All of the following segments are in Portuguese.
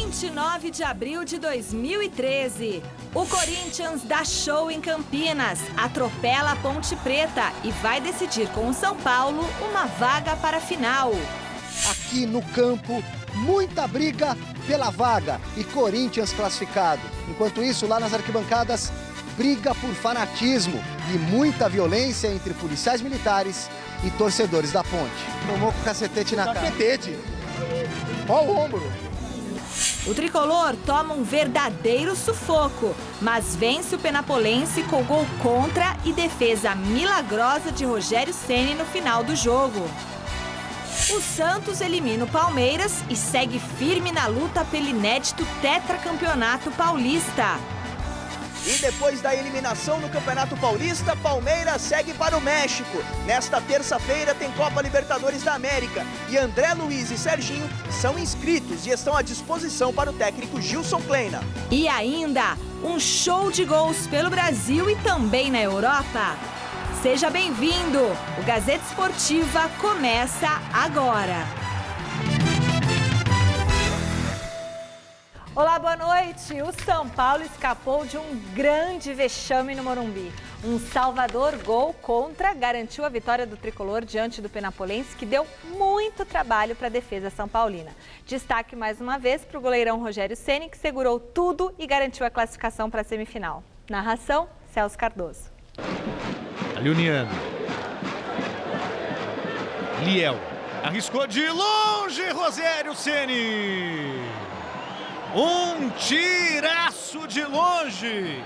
29 de abril de 2013. O Corinthians dá show em Campinas, atropela a Ponte Preta e vai decidir com o São Paulo uma vaga para a final. Aqui no campo, muita briga pela vaga e Corinthians classificado. Enquanto isso, lá nas arquibancadas, briga por fanatismo e muita violência entre policiais militares e torcedores da Ponte. Tomou com o cacetete na cara. Cacetete? Ó o ombro. O tricolor toma um verdadeiro sufoco, mas vence o penapolense com gol contra e defesa milagrosa de Rogério Ceni no final do jogo. O Santos elimina o Palmeiras e segue firme na luta pelo inédito tetracampeonato paulista. E depois da eliminação no Campeonato Paulista, Palmeiras segue para o México. Nesta terça-feira tem Copa Libertadores da América e André Luiz e Serginho são inscritos e estão à disposição para o técnico Gilson Kleina. E ainda, um show de gols pelo Brasil e também na Europa. Seja bem-vindo! O Gazeta Esportiva começa agora. Olá, boa noite. O São Paulo escapou de um grande vexame no Morumbi. Um Salvador gol contra garantiu a vitória do tricolor diante do penapolense, que deu muito trabalho para a defesa são paulina. Destaque mais uma vez para o goleirão Rogério Ceni, que segurou tudo e garantiu a classificação para a semifinal. Narração, Celso Cardoso. Aliuniano. Liel. Arriscou de longe, Rogério Ceni. Um tiraço de longe.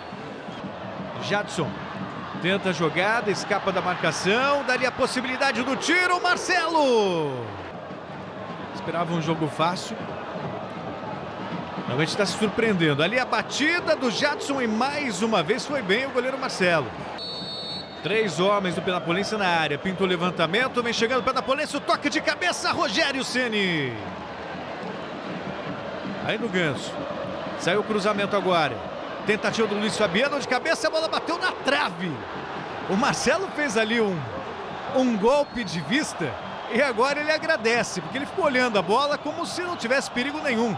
Jadson tenta a jogada, escapa da marcação, daria a possibilidade do tiro, Marcelo. Esperava um jogo fácil. Realmente está se surpreendendo. Ali a batida do Jadson e mais uma vez foi bem o goleiro Marcelo. 3 homens do penapolense na área. Pinta o levantamento, vem chegando o penapolense, o toque de cabeça, Rogério Ceni. Aí no Ganso. Saiu o cruzamento agora. Tentativa do Luiz Fabiano de cabeça, a bola bateu na trave. O Marcelo fez ali um golpe de vista e agora ele agradece, porque ele ficou olhando a bola como se não tivesse perigo nenhum.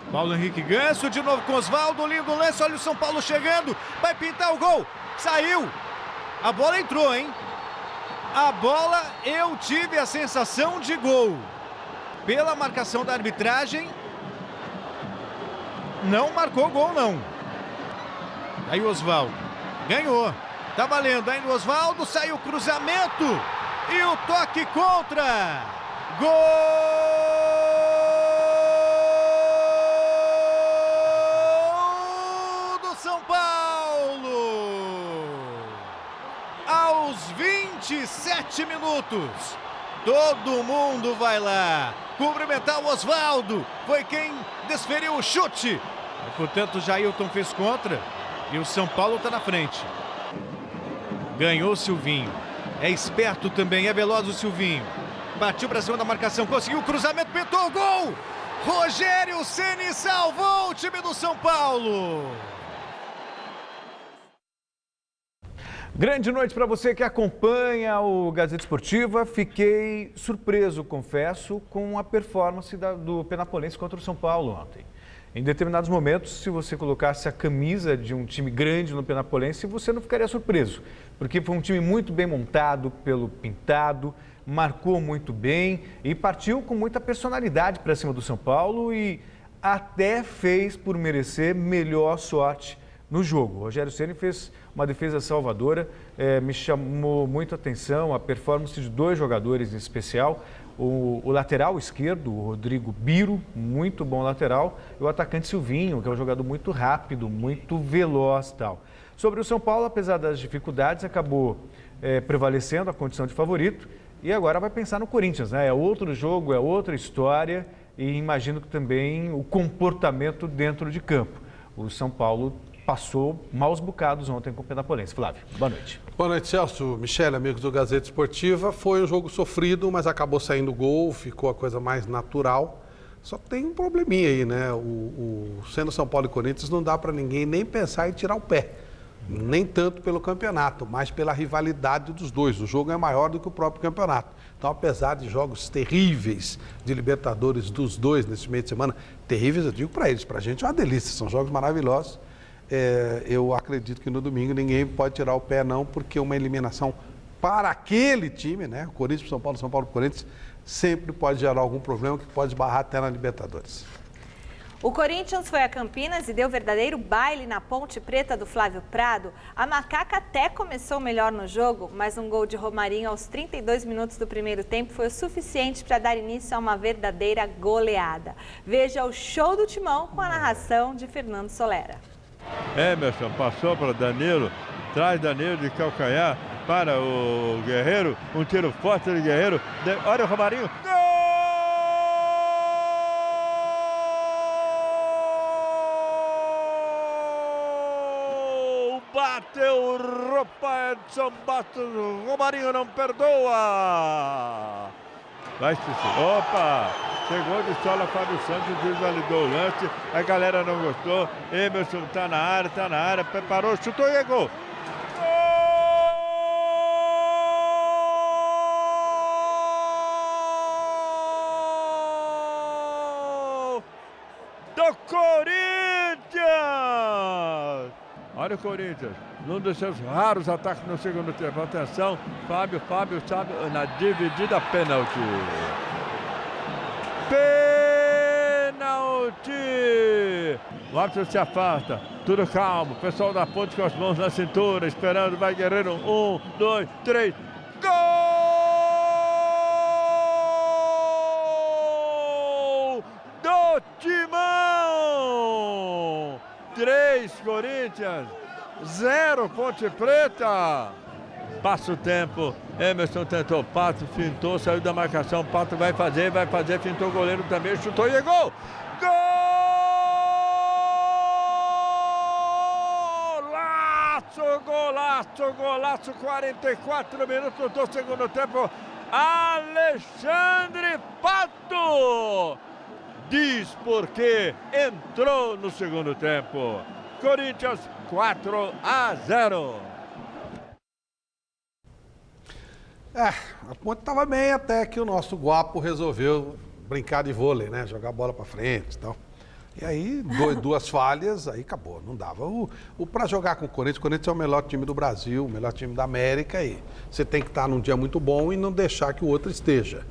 Paulo Henrique Ganso, de novo com Osvaldo, lindo lance, olha o São Paulo chegando, vai pintar o gol, saiu. A bola entrou, hein? A bola, eu tive a sensação de gol. Pela marcação da arbitragem, não marcou gol, não. Aí o Osvaldo ganhou. Tá valendo, aí o Osvaldo, saiu o cruzamento e o toque contra. Gol do São Paulo. Aos 27 minutos. Todo mundo vai lá cumprimentar o Osvaldo. Foi quem desferiu o chute. Portanto, Jailton fez contra e o São Paulo está na frente. Ganhou o Silvinho. É esperto também, é veloz o Silvinho. Partiu para cima da marcação, conseguiu o cruzamento, pintou o gol. Rogério Ceni salvou o time do São Paulo. Grande noite para você que acompanha o Gazeta Esportiva. Fiquei surpreso, confesso, com a performance do penapolense contra o São Paulo ontem. Em determinados momentos, se você colocasse a camisa de um time grande no penapolense, você não ficaria surpreso, porque foi um time muito bem montado pelo Pintado, marcou muito bem e partiu com muita personalidade para cima do São Paulo e até fez por merecer melhor sorte no jogo. O Rogério Ceni fez uma defesa salvadora, me chamou muito a atenção a performance de 2 jogadores em especial, o lateral esquerdo, o Rodrigo Biro, muito bom lateral, e o atacante Silvinho, que é um jogador muito rápido, muito veloz e tal. Sobre o São Paulo, apesar das dificuldades, acabou prevalecendo a condição de favorito e agora vai pensar no Corinthians, né? É outro jogo, é outra história e imagino que também o comportamento dentro de campo. O São Paulo passou maus bocados ontem com o penapolense. Flávio, boa noite. Boa noite, Celso. Michele, amigos do Gazeta Esportiva. Foi um jogo sofrido, mas acabou saindo gol, ficou a coisa mais natural. Só que tem um probleminha aí, né? Sendo São Paulo e Corinthians, não dá para ninguém nem pensar em tirar o pé. Nem tanto pelo campeonato, mas pela rivalidade dos dois. O jogo é maior do que o próprio campeonato. Então, apesar de jogos terríveis de Libertadores dos dois nesse meio de semana, terríveis eu digo para eles, para a gente é uma delícia, são jogos maravilhosos. Eu acredito que no domingo ninguém pode tirar o pé não, porque uma eliminação para aquele time, né? O Corinthians, São Paulo, Corinthians, sempre pode gerar algum problema que pode esbarrar até na Libertadores. O Corinthians foi a Campinas e deu verdadeiro baile na Ponte Preta do Flávio Prado. A Macaca até começou melhor no jogo, mas um gol de Romarinho aos 32 minutos do primeiro tempo foi o suficiente para dar início a uma verdadeira goleada. Veja o show do Timão com a narração de Fernando Solera. Emerson passou para Danilo, traz Danilo de calcanhar para o Guerreiro, um tiro forte de Guerreiro, olha o Romarinho, gol! Bateu Edson Bastos, Romarinho não perdoa. Vai se... Opa! Chegou de sola Fábio Santos, desvalidou o lance, a galera não gostou. Emerson tá na área, preparou, chutou e é gol. Gol do Corinthians! Olha o Corinthians, num dos seus raros ataques no segundo tempo. Atenção, Fábio sabe, na dividida, pênalti. Pênalti! O árbitro se afasta, tudo calmo. O pessoal da Ponte com as mãos na cintura, esperando, vai Guerreiro. 1, 2, 3, gol! Do Timão! 3 Corinthians, 0 Ponte Preta. Passa o tempo, Emerson tentou, Pato fintou, saiu da marcação, Pato vai fazer, fintou o goleiro também, chutou e é gol! Golaço, 44 minutos do segundo tempo, Alexandre Pato! Diz porque entrou no segundo tempo. Corinthians 4-0. A Ponte estava bem até que o nosso Guapo resolveu brincar de vôlei, né? Jogar a bola para frente e tal. E aí, duas falhas, aí acabou, não dava. Para jogar com o Corinthians é o melhor time do Brasil, o melhor time da América, e você tem que estar num dia muito bom e não deixar que o outro esteja.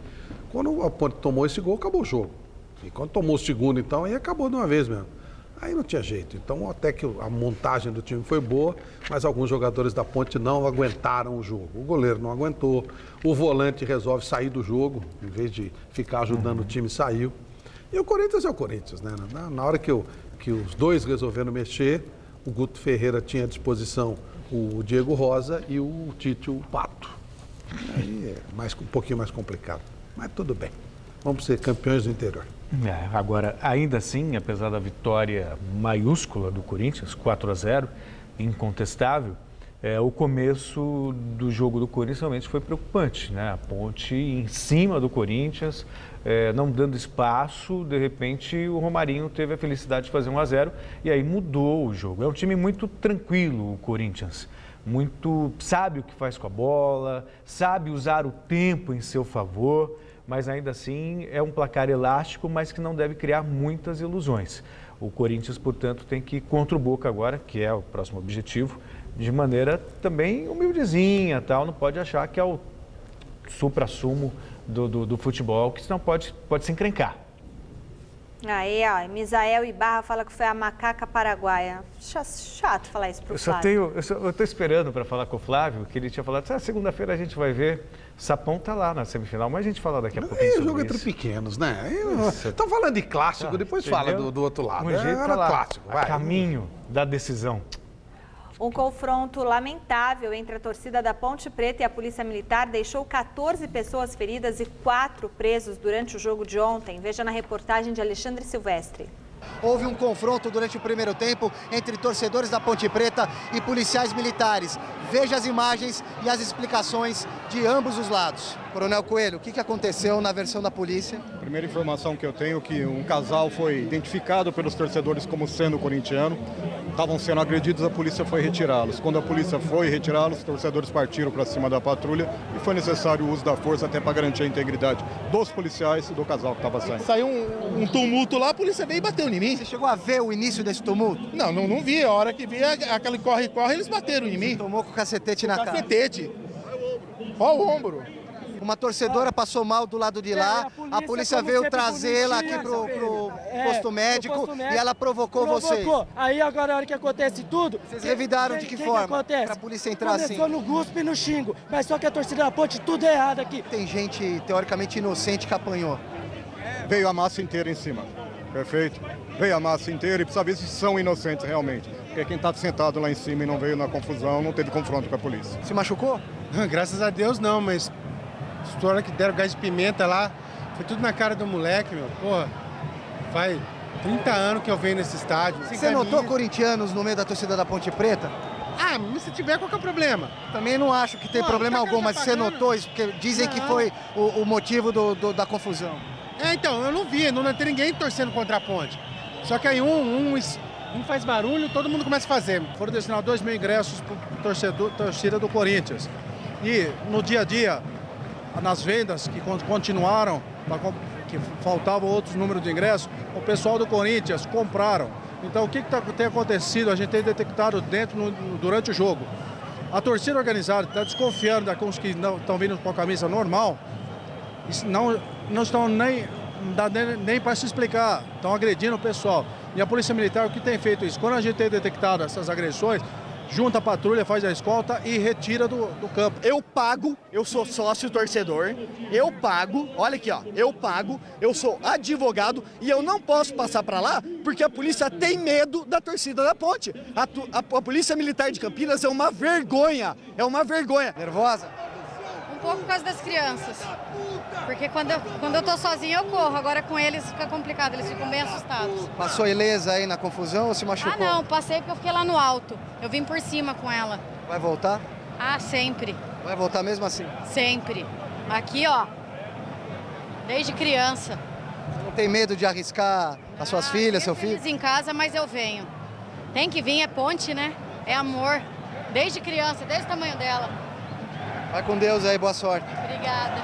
Quando a Ponte tomou esse gol, acabou o jogo. E quando tomou o segundo, então, aí acabou de uma vez mesmo. Aí não tinha jeito. Então, até que a montagem do time foi boa, mas alguns jogadores da Ponte não aguentaram o jogo. O goleiro não aguentou, o volante resolve sair do jogo, em vez de ficar ajudando o time, saiu. E o Corinthians é o Corinthians, né? Na hora que os dois resolveram mexer, o Guto Ferreira tinha à disposição o Diego Rosa e o Tite, o Pato. Aí é um pouquinho mais complicado, mas tudo bem. Vamos ser campeões do interior. Agora, ainda assim, apesar da vitória maiúscula do Corinthians, 4-0, incontestável, o começo do jogo do Corinthians realmente foi preocupante, né? A Ponte em cima do Corinthians, não dando espaço, de repente o Romarinho teve a felicidade de fazer 1-0 e aí mudou o jogo. É um time muito tranquilo, o Corinthians, sabe o que faz com a bola, sabe usar o tempo em seu favor, mas ainda assim é um placar elástico, mas que não deve criar muitas ilusões. O Corinthians, portanto, tem que ir contra o Boca agora, que é o próximo objetivo, de maneira também humildezinha, tal. Não pode achar que é o supra-sumo do futebol, que senão pode se encrencar. Aí, ó, Misael Ibarra fala que foi a macaca paraguaia. Chato falar isso pro Flávio. Eu estou esperando para falar com o Flávio, que ele tinha falado, segunda-feira a gente vai ver. Sapão tá lá na semifinal, mas a gente fala daqui a pouquinho. O jogo entre pequenos, né? Estão falando de clássico, depois fala do outro lado. Era clássico, vai. Caminho da decisão. Um confronto lamentável entre a torcida da Ponte Preta e a Polícia Militar deixou 14 pessoas feridas e 4 presos durante o jogo de ontem. Veja na reportagem de Alexandre Silvestre. Houve um confronto durante o primeiro tempo entre torcedores da Ponte Preta e policiais militares. Veja as imagens e as explicações de ambos os lados. Coronel Coelho, o que aconteceu na versão da polícia? A primeira informação que eu tenho é que um casal foi identificado pelos torcedores como sendo corintiano. Estavam sendo agredidos, a polícia foi retirá-los. Quando a polícia foi retirá-los, os torcedores partiram para cima da patrulha e foi necessário o uso da força até para garantir a integridade dos policiais e do casal que estava saindo. Saiu um tumulto lá, a polícia veio e bateu em mim. Você chegou a ver o início desse tumulto? Não vi. A hora que vi aquele corre-corre, eles bateram em mim. Tomou com o cacetete na cara. Cacetete. Ó o ombro. Uma torcedora passou mal do lado de lá, a polícia veio trazê-la aqui pro posto médico e ela provocou vocês. Aí agora, a hora que acontece tudo... Vocês revidaram de que forma? Acontece? Pra polícia entrar assim? Começou no guspe e no xingo, mas só que a torcida da Ponte, tudo errado aqui. Tem gente, teoricamente, inocente que apanhou. Veio a massa inteira em cima, perfeito? Veio a massa inteira e precisa ver se são inocentes realmente. Porque quem está sentado lá em cima e não veio na confusão, não teve confronto com a polícia. Se machucou? Graças a Deus não, mas... A hora que deram gás de pimenta lá, foi tudo na cara do moleque, meu. Porra, faz 30 anos que eu venho nesse estádio. Você notou corintianos no meio da torcida da Ponte Preta? Ah, mas se tiver, qual que é o problema? Também não acho que tem problema algum, mas você notou isso? Porque dizem que foi o motivo da confusão. Então, eu não vi, não tem ninguém torcendo contra a Ponte. Só que aí um faz barulho, todo mundo começa a fazer. Foram destinados 2.000 ingressos para torcida do Corinthians. E no dia a dia, nas vendas que continuaram, que faltavam outros números de ingressos, o pessoal do Corinthians compraram. Então, o que tem acontecido? A gente tem detectado durante o jogo. A torcida organizada está desconfiando daqueles que não estão vindo com a camisa normal, não estão nem para se explicar, estão agredindo o pessoal. E a Polícia Militar, o que tem feito isso? Quando a gente tem detectado essas agressões, junta a patrulha, faz a escolta e retira do campo. Eu pago, eu sou sócio torcedor, eu pago, olha aqui ó, eu sou advogado e eu não posso passar para lá porque a polícia tem medo da torcida da Ponte. A Polícia Militar de Campinas é uma vergonha, Nervosa? Um pouco por causa das crianças, porque quando eu tô sozinha eu corro, agora com eles fica complicado, eles ficam bem assustados. Passou ilesa aí na confusão ou se machucou? Ah não, passei porque eu fiquei lá no alto, eu vim por cima com ela. Vai voltar? Ah, sempre. Vai voltar mesmo assim? Sempre. Aqui ó, desde criança. Você não tem medo de arriscar as suas filhas, seu filho? Em casa, mas eu venho. Tem que vir, é Ponte, né? É amor. Desde criança, desde o tamanho dela. Vai com Deus aí, boa sorte. Obrigada.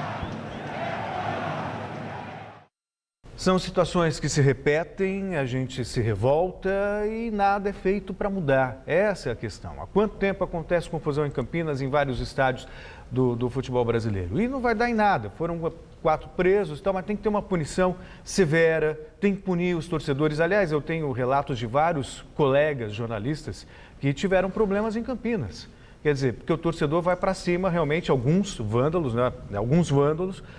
São situações que se repetem, a gente se revolta e nada é feito para mudar. Essa é a questão. Há quanto tempo acontece confusão em Campinas, em vários estádios do futebol brasileiro? E não vai dar em nada. Foram 4 presos, mas tem que ter uma punição severa, tem que punir os torcedores. Aliás, eu tenho relatos de vários colegas jornalistas que tiveram problemas em Campinas. Quer dizer, porque o torcedor vai para cima, realmente, alguns vândalos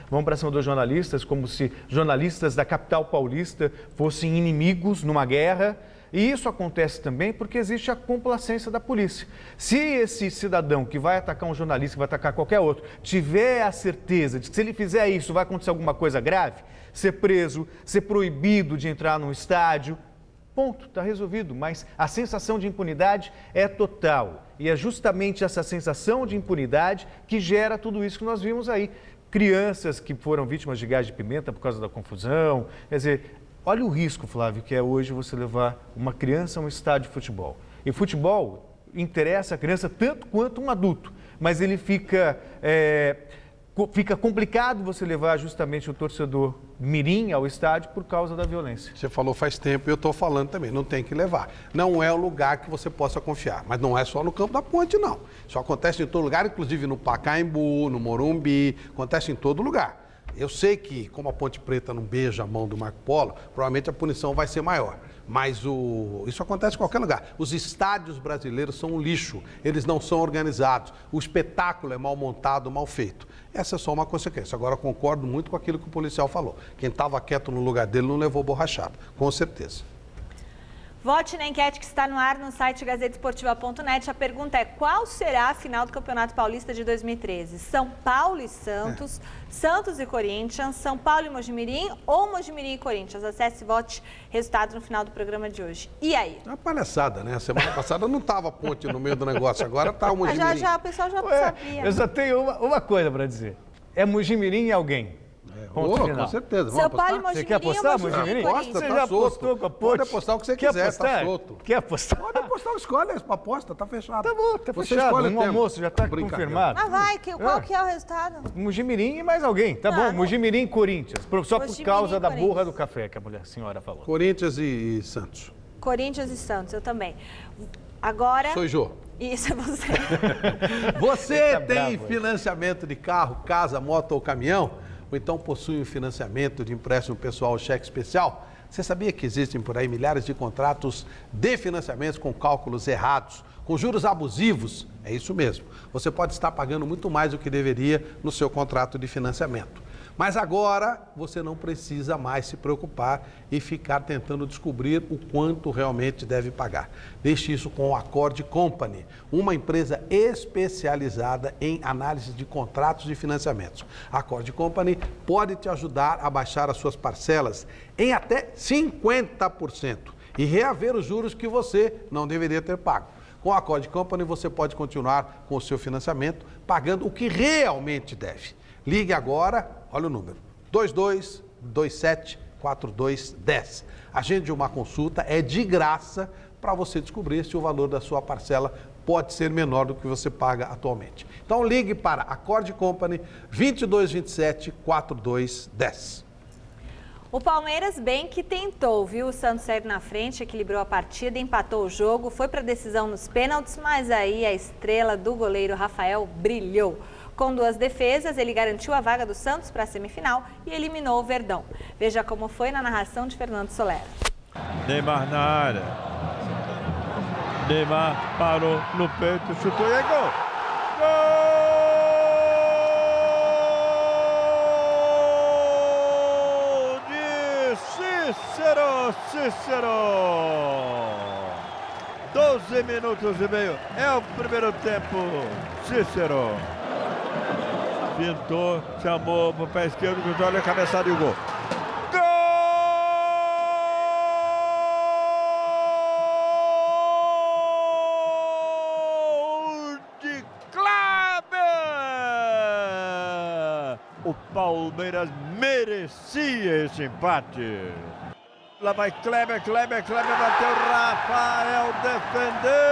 vão para cima dos jornalistas, como se jornalistas da capital paulista fossem inimigos numa guerra. E isso acontece também porque existe a complacência da polícia. Se esse cidadão que vai atacar um jornalista, que vai atacar qualquer outro, tiver a certeza de que se ele fizer isso vai acontecer alguma coisa grave, ser preso, ser proibido de entrar num estádio, ponto, está resolvido. Mas a sensação de impunidade é total. E é justamente essa sensação de impunidade que gera tudo isso que nós vimos aí. Crianças que foram vítimas de gás de pimenta por causa da confusão. Quer dizer, olha o risco, Flávio, que é hoje você levar uma criança a um estádio de futebol. E futebol interessa a criança tanto quanto um adulto, mas ele fica complicado você levar justamente o torcedor mirim ao estádio por causa da violência. Você falou faz tempo e eu estou falando também, não tem que levar. Não é o lugar que você possa confiar, mas não é só no campo da Ponte, não. Isso acontece em todo lugar, inclusive no Pacaembu, no Morumbi, acontece em todo lugar. Eu sei que, como a Ponte Preta não beija a mão do Marco Polo, provavelmente a punição vai ser maior. Mas isso acontece em qualquer lugar. Os estádios brasileiros são um lixo, eles não são organizados. O espetáculo é mal montado, mal feito. Essa é só uma consequência. Agora, concordo muito com aquilo que o policial falou. Quem estava quieto no lugar dele não levou borrachada, com certeza. Vote na enquete que está no ar no site gazetesportiva.net. A pergunta é: qual será a final do Campeonato Paulista de 2013? São Paulo e Santos, Santos e Corinthians, São Paulo e Mojimirim ou Mojimirim e Corinthians? Acesse e vote. Resultado no final do programa de hoje. E aí? É uma palhaçada, né? A semana passada não estava a Ponte no meio do negócio, agora está o Mojimirim. O pessoal já sabia. Eu só tenho uma coisa para dizer. é Mojimirim e alguém. Ponto final. Com certeza. São Paulo e Mojimirim. Você quer apostar, Mojimirim? Aposta, Você tá já solto. apostou com a Ponte? Pode apostar o que você quiser, tá solto. Quer apostar? Pode apostar, escolhe, aposta, tá fechado. Tá bom, tá Você fechado. escolhe o Um tempo. almoço já tá Brincadeira. confirmado. Ah, vai, qual que é o resultado? Mojimirim e mais alguém. Tá bom, Mojimirim e Corinthians. Só por Mojimirim causa e da Corinthians. burra do café que a senhora falou. Corinthians e Santos. Corinthians e Santos, eu também. Agora... Sou Jô. Isso é você. Você Tá tem bravo, financiamento de carro, casa, moto ou caminhão? Ou então possui um financiamento de empréstimo pessoal ou cheque especial? Você sabia que existem por aí milhares de contratos de financiamentos com cálculos errados, com juros abusivos? É isso mesmo. Você pode estar pagando muito mais do que deveria no seu contrato de financiamento. Mas agora você não precisa mais se preocupar e ficar tentando descobrir o quanto realmente deve pagar. Deixe isso com o Accord Company, uma empresa especializada em análise de contratos de financiamentos. A Accord Company pode te ajudar a baixar as suas parcelas em até 50% e reaver os juros que você não deveria ter pago. Com a Accord Company você pode continuar com o seu financiamento pagando o que realmente deve. Ligue agora, olha o número, 22274210. Agende uma consulta, é de graça para você descobrir se o valor da sua parcela pode ser menor do que você paga atualmente. Então ligue para Accord Company 22274210. O Palmeiras bem que tentou, viu? O Santos saiu na frente, equilibrou a partida, empatou o jogo, foi para a decisão nos pênaltis, mas aí a estrela do goleiro Rafael brilhou. Com 2 defesas, ele garantiu a vaga do Santos para a semifinal e eliminou o Verdão. Veja como foi na narração de Fernando Solera. Neymar na área. Neymar parou no peito, chutou e é gol! Gol de Cícero! 12 minutos e meio. É o primeiro tempo. Cícero. Pintou, chamou para o pé esquerdo, cruzou, olha a cabeçada e o gol. Gol de Kleber! O Palmeiras merecia esse empate. Lá vai Kleber bateu, Rafael defendeu.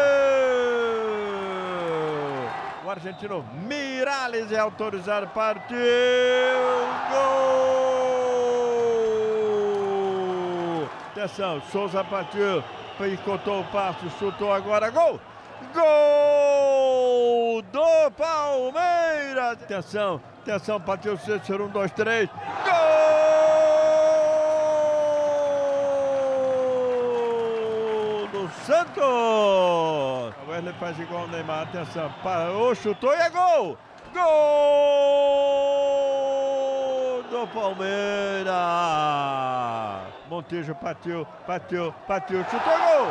O argentino Miralles é autorizado, partiu, gol! Atenção, Souza partiu, picotou o passo, chutou agora, gol! Gol do Palmeiras! Atenção, partiu Cícero, 1, 2, 3, gol do Santos! Ele faz igual o Neymar, atenção, parou, chutou e é gol! Gol do Palmeiras! Montijo partiu, chutou, gol!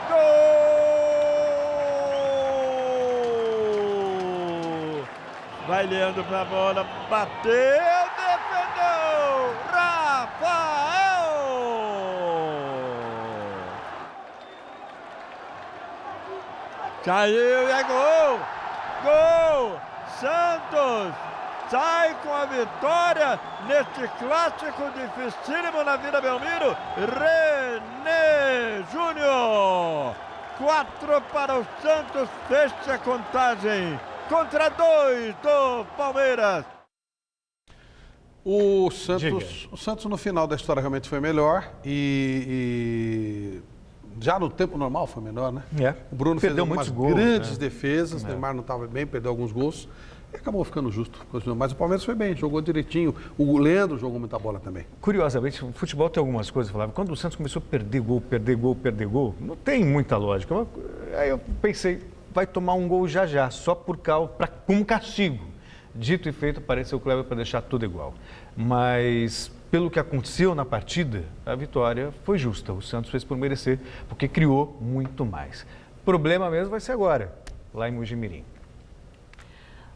Gol! Vai Leandro pra bola, bateu, defendeu! Rafael! Saiu e é gol! Gol! Santos sai com a vitória neste clássico dificílimo na Vila Belmiro. René Júnior. 4 para o Santos, fecha a contagem. Contra 2 do Palmeiras. O Santos no final da história realmente foi melhor e já no tempo normal foi melhor, né? O Bruno perdeu fez algumas muitos gols, grandes defesas, Neymar não estava bem, perdeu alguns gols e acabou ficando justo. Mas o Palmeiras foi bem, jogou direitinho. O Leandro jogou muita bola também. Curiosamente, o futebol tem algumas coisas, Flávio. Quando o Santos começou a perder gol, não tem muita lógica. Aí eu pensei, vai tomar um gol já, só como castigo. Dito e feito, apareceu o Kleber para deixar tudo igual. Mas, pelo que aconteceu na partida, a vitória foi justa. O Santos fez por merecer, porque criou muito mais. O problema mesmo vai ser agora, lá em Mojimirim.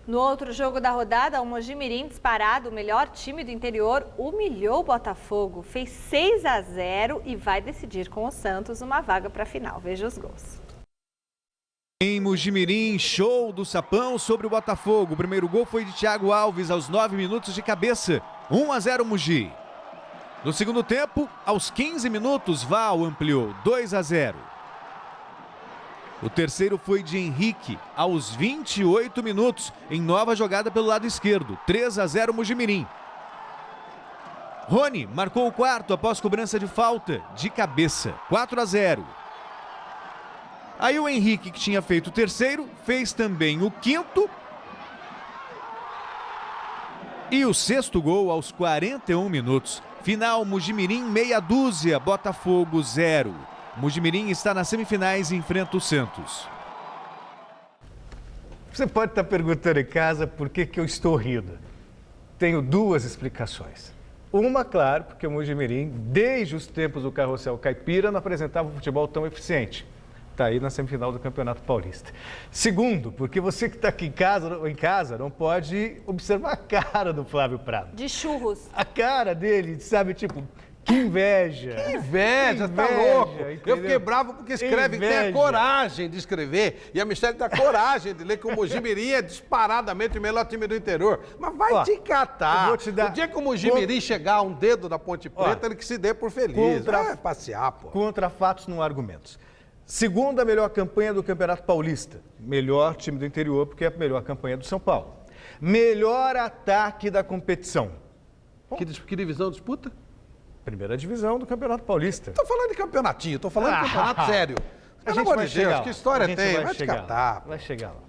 No outro jogo da rodada, o Mojimirim, disparado, o melhor time do interior, humilhou o Botafogo. Fez 6-0 e vai decidir com o Santos uma vaga para a final. Veja os gols. Em Mojimirim, show do Sapão sobre o Botafogo. O primeiro gol foi de Thiago Alves aos 9 minutos de cabeça. 1-0 Mogi. No segundo tempo, aos 15 minutos, Val ampliou 2-0. O terceiro foi de Henrique aos 28 minutos, em nova jogada pelo lado esquerdo. 3-0 Mojimirim. Rony marcou o quarto após cobrança de falta de cabeça. 4-0. Aí o Henrique, que tinha feito o terceiro, fez também o quinto. E o sexto gol aos 41 minutos. Final, Mojimirim meia dúzia, Botafogo 0. Mojimirim está nas semifinais e enfrenta o Santos. Você pode estar perguntando em casa por que eu estou rindo. Tenho duas explicações. Uma, claro, porque o Mojimirim, desde os tempos do Carrossel Caipira, não apresentava um futebol tão eficiente. Está aí na semifinal do Campeonato Paulista. Segundo, porque você que está aqui em casa não pode observar a cara do Flávio Prado. De churros. A cara dele, sabe, tipo, que inveja. Que inveja, tá louco. Entendeu? Eu fiquei bravo porque escreve, tem a coragem de escrever. E a Michele tem a coragem de ler que o Mojimirim é disparadamente o melhor time do interior. Mas vai te catar. O dia que o Mojimirim chegar a um dedo da Ponte Preta, ele que se dê por feliz. Vai passear, pô. Contra fatos, não argumentos. Segunda melhor campanha do Campeonato Paulista. Melhor time do interior, porque é a melhor campanha do São Paulo. Melhor ataque da competição. Que divisão disputa? Primeira divisão do Campeonato Paulista. Tô falando de campeonatinho, tô falando de campeonato sério. A gente vai chegar lá. Que história tem? Vai te catar. Vai chegar lá.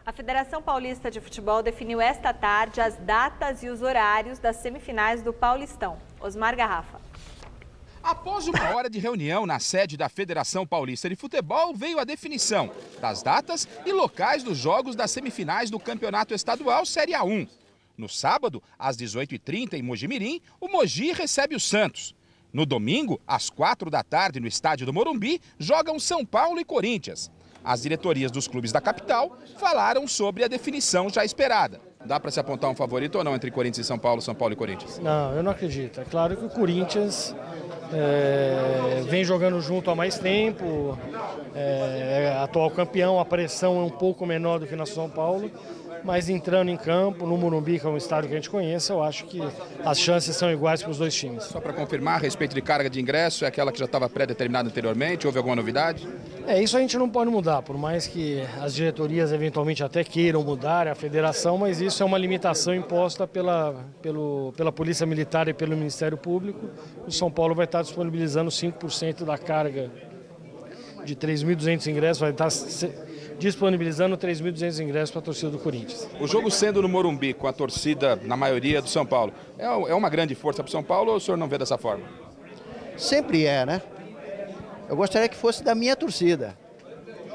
A Federação Paulista de Futebol definiu esta tarde as datas e os horários das semifinais do Paulistão. Osmar Garrafa. Após uma hora de reunião na sede da Federação Paulista de Futebol, veio a definição das datas e locais dos jogos das semifinais do Campeonato Estadual Série A1. No sábado, às 18h30, em Mojimirim, o Mogi recebe o Santos. No domingo, às 4 da tarde, no estádio do Morumbi, jogam São Paulo e Corinthians. As diretorias dos clubes da capital falaram sobre a definição já esperada. Dá para se apontar um favorito ou não entre Corinthians e São Paulo e Corinthians? Não, eu não acredito. É claro que o Corinthians vem jogando junto há mais tempo, é atual campeão, a pressão é um pouco menor do que na São Paulo, mas entrando em campo, no Morumbi, que é um estádio que a gente conhece, eu acho que as chances são iguais para os dois times. Só para confirmar, a respeito de carga de ingresso, é aquela que já estava pré-determinada anteriormente? Houve alguma novidade? Isso a gente não pode mudar, por mais que as diretorias eventualmente até queiram mudar a federação, mas isso é uma limitação imposta pela Polícia Militar e pelo Ministério Público. O São Paulo vai estar disponibilizando 5% da carga de 3.200 ingressos, vai estar disponibilizando 3.200 ingressos para a torcida do Corinthians. O jogo sendo no Morumbi, com a torcida, na maioria, do São Paulo, é uma grande força para o São Paulo ou o senhor não vê dessa forma? Sempre é, né? Eu gostaria que fosse da minha torcida,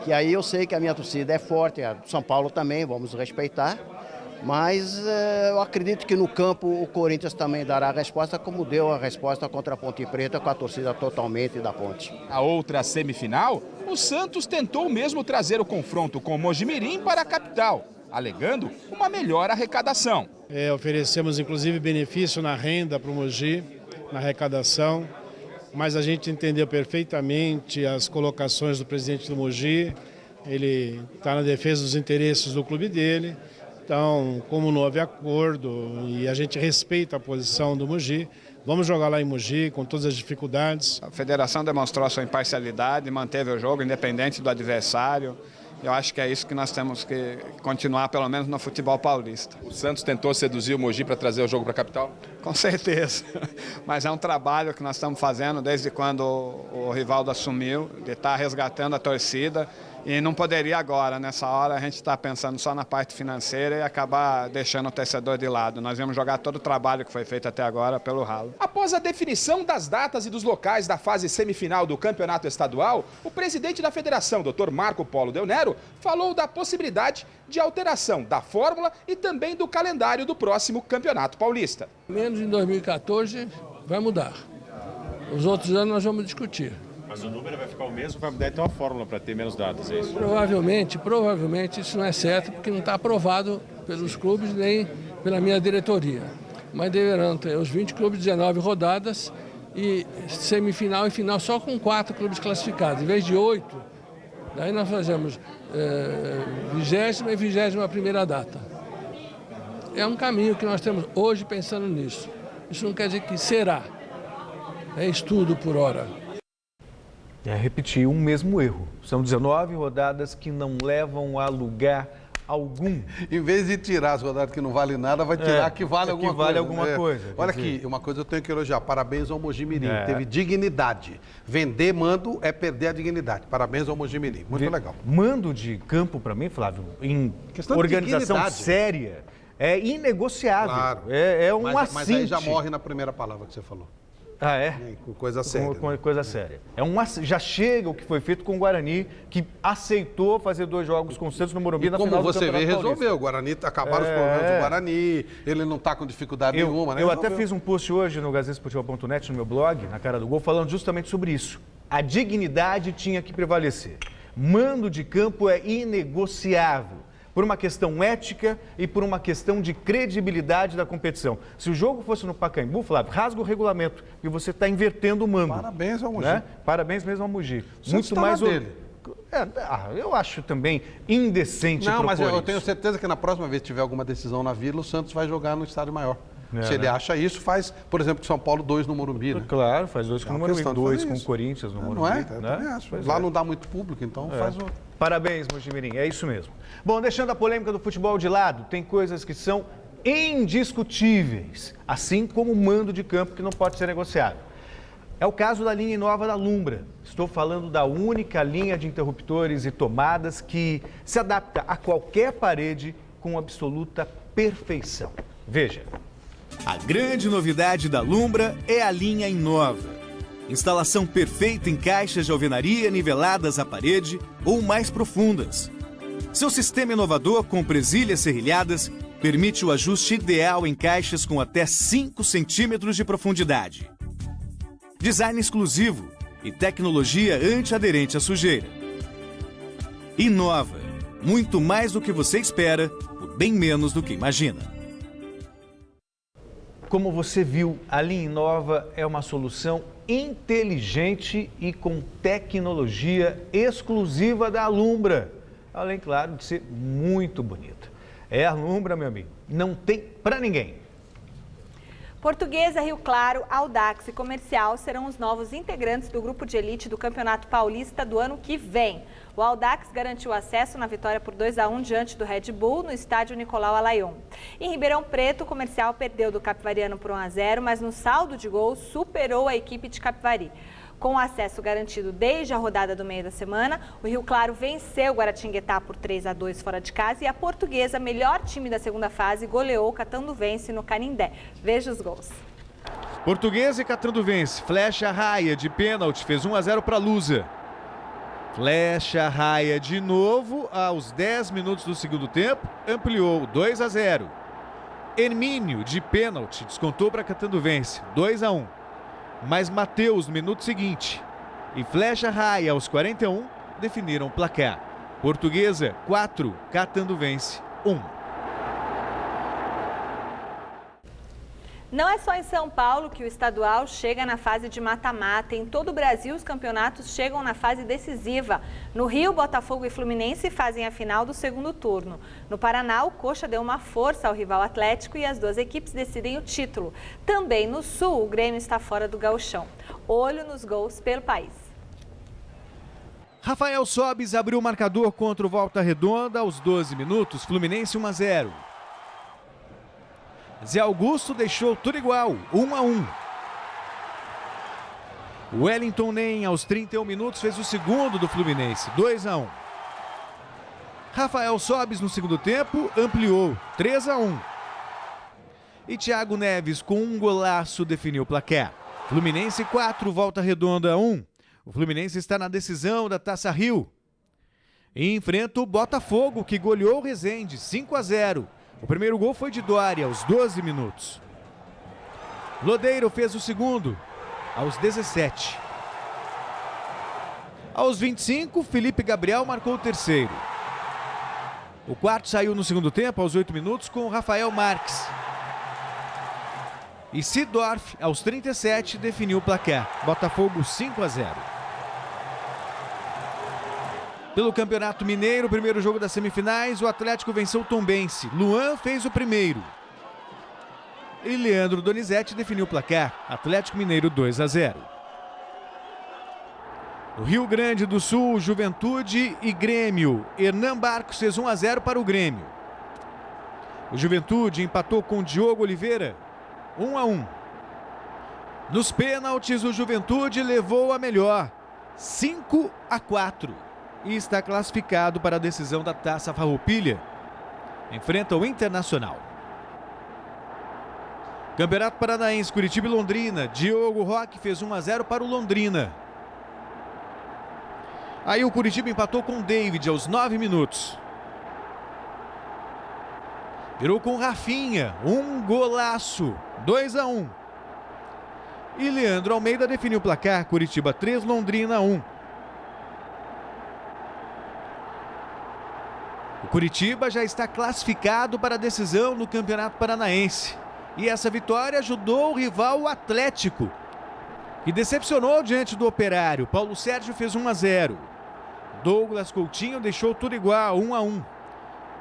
que aí eu sei que a minha torcida é forte, a do São Paulo também, vamos respeitar, mas eu acredito que no campo o Corinthians também dará a resposta, como deu a resposta contra a Ponte Preta, com a torcida totalmente da Ponte. A outra semifinal, o Santos tentou mesmo trazer o confronto com o Mojimirim para a capital, alegando uma melhor arrecadação. Oferecemos inclusive benefício na renda para o Mogi, na arrecadação, mas a gente entendeu perfeitamente as colocações do presidente do Mogi, ele está na defesa dos interesses do clube dele. Então, como não houve acordo e a gente respeita a posição do Mogi, vamos jogar lá em Mogi com todas as dificuldades. A federação demonstrou a sua imparcialidade, manteve o jogo independente do adversário. Eu acho que é isso que nós temos que continuar, pelo menos no futebol paulista. O Santos tentou seduzir o Mogi para trazer o jogo para a capital? Com certeza, mas é um trabalho que nós estamos fazendo desde quando o Rivaldo assumiu, de estar resgatando a torcida. E não poderia agora, nessa hora, a gente está pensando só na parte financeira e acabar deixando o torcedor de lado. Nós vamos jogar todo o trabalho que foi feito até agora pelo ralo. Após a definição das datas e dos locais da fase semifinal do Campeonato Estadual, o presidente da federação, Dr. Marco Polo Del Nero, falou da possibilidade de alteração da fórmula e também do calendário do próximo Campeonato Paulista. Menos em 2014 vai mudar. Os outros anos nós vamos discutir. Mas o número vai ficar o mesmo, vai mudar então a fórmula para ter menos datas, é isso? Provavelmente isso não é certo, porque não está aprovado pelos clubes nem pela minha diretoria. Mas deverão ter os 20 clubes, 19 rodadas e semifinal e final só com 4 clubes classificados, em vez de 8 Daí nós fazemos 20ª e 21ª data. É um caminho que nós estamos hoje pensando nisso. Isso não quer dizer que será. É estudo por hora. É repetir um mesmo erro. São 19 rodadas que não levam a lugar algum. Em vez de tirar as rodadas que não valem nada, vai tirar que vale alguma coisa. Vale alguma coisa. Olha aqui, uma coisa eu tenho que elogiar. Parabéns ao Mojimirim. Teve dignidade. Vender mando é perder a dignidade. Parabéns ao Mojimirim. Muito legal. Mando de campo, para mim, Flávio, em organização séria, é inegociável. Claro. É um assinte. Mas aí já morre na primeira palavra que você falou. Ah, é? Com coisa séria. Com coisa séria. Já chega o que foi feito com o Guarani, que aceitou fazer 2 jogos com o Santos no Morumbi na final do Campeonato Paulista. Como você vê, resolveu. O Guarani, acabaram os problemas do Guarani, ele não está com dificuldade nenhuma, né? Eu até fiz um post hoje no gazetesportiva.net, no meu blog, na Cara do Gol, falando justamente sobre isso. A dignidade tinha que prevalecer. Mando de campo é inegociável. Por uma questão ética e por uma questão de credibilidade da competição. Se o jogo fosse no Pacaembu, Flávio, rasga o regulamento e você está invertendo o mando. Parabéns ao Mogi. Né? Parabéns mesmo ao Mogi. Muito mais dele. Eu acho também indecente. Não, mas eu tenho certeza que na próxima vez que tiver alguma decisão na Vila, o Santos vai jogar no estádio maior. Se ele acha isso, faz, por exemplo, com São Paulo 2 no Morumbi, né? Claro, faz 2 com o Morumbi, 2 com o Corinthians no Morumbi. Não é? Eu também acho. Lá não dá muito público, então faz o... Parabéns, Mojimirim, é isso mesmo. Bom, deixando a polêmica do futebol de lado, tem coisas que são indiscutíveis, assim como o mando de campo que não pode ser negociado. É o caso da linha nova da Lumbra. Estou falando da única linha de interruptores e tomadas que se adapta a qualquer parede com absoluta perfeição. Veja. A grande novidade da Lumbra é a linha Inova. Instalação perfeita em caixas de alvenaria niveladas à parede ou mais profundas. Seu sistema inovador com presilhas serrilhadas permite o ajuste ideal em caixas com até 5 centímetros de profundidade. Design exclusivo e tecnologia antiaderente à sujeira. Inova. Muito mais do que você espera, por bem menos do que imagina. Como você viu, a linha Inova é uma solução inteligente e com tecnologia exclusiva da Lumbra. Além, claro, de ser muito bonita. É a Lumbra, meu amigo. Não tem pra ninguém. Portuguesa, Rio Claro, Audax e Comercial serão os novos integrantes do grupo de elite do Campeonato Paulista do ano que vem. O Audax garantiu acesso na vitória por 2-1 diante do Red Bull no estádio Nicolau Alayon. Em Ribeirão Preto, o Comercial perdeu do Capivariano por 1-0, mas no saldo de gols superou a equipe de Capivari. Com acesso garantido desde a rodada do meio da semana, o Rio Claro venceu o Guaratinguetá por 3-2 fora de casa e a Portuguesa, melhor time da segunda fase, goleou o Catanduvense no Canindé. Veja os gols. Portuguesa e Catanduvense. Flecha Raia de pênalti fez 1-0 para a Lusa. Flecha Raia de novo aos 10 minutos do segundo tempo, ampliou 2-0. Hermínio de pênalti descontou para Catanduvense, 2-1. Mas Matheus no minuto seguinte e Flecha Raia aos 41 definiram o placar. Portuguesa 4, Catanduvense 1. Não é só em São Paulo que o estadual chega na fase de mata-mata. Em todo o Brasil, os campeonatos chegam na fase decisiva. No Rio, Botafogo e Fluminense fazem a final do segundo turno. No Paraná, o Coxa deu uma força ao rival Atlético e as duas equipes decidem o título. Também no Sul, o Grêmio está fora do Gauchão. Olho nos gols pelo país. Rafael Sobis abriu o marcador contra o Volta Redonda aos 12 minutos, Fluminense 1-0. Zé Augusto deixou tudo igual, 1-1. Wellington Nem, aos 31 minutos, fez o segundo do Fluminense, 2-1. Rafael Sobis, no segundo tempo, ampliou, 3-1. E Thiago Neves, com um golaço, definiu o placar. Fluminense 4, Volta Redonda 1. O Fluminense está na decisão da Taça Rio. E enfrenta o Botafogo, que goleou o Resende, 5-0. O primeiro gol foi de Dória, aos 12 minutos. Lodeiro fez o segundo, aos 17. Aos 25, Felipe Gabriel marcou o terceiro. O quarto saiu no segundo tempo, aos 8 minutos, com o Rafael Marques. E Sidorf, aos 37, definiu o placar. Botafogo 5-0. Pelo Campeonato Mineiro, o primeiro jogo das semifinais, o Atlético venceu o Tombense. Luan fez o primeiro. E Leandro Donizete definiu o placar. Atlético Mineiro 2-0. No Rio Grande do Sul, Juventude e Grêmio. Hernan Barcos fez 1-0 para o Grêmio. O Juventude empatou com Diogo Oliveira, 1-1. Nos pênaltis, o Juventude levou a melhor, 5-4. E está classificado para a decisão da Taça Farroupilha. Enfrenta o Internacional. Campeonato Paranaense, Curitiba e Londrina. Diogo Roque fez 1-0 para o Londrina. Aí o Curitiba empatou com o David aos 9 minutos. Virou com Rafinha, um golaço, 2-1. E Leandro Almeida definiu o placar, Curitiba 3, Londrina 1. O Curitiba já está classificado para a decisão no Campeonato Paranaense. E essa vitória ajudou o rival, o Atlético, que decepcionou diante do Operário. Paulo Sérgio fez 1-0. Douglas Coutinho deixou tudo igual, 1-1.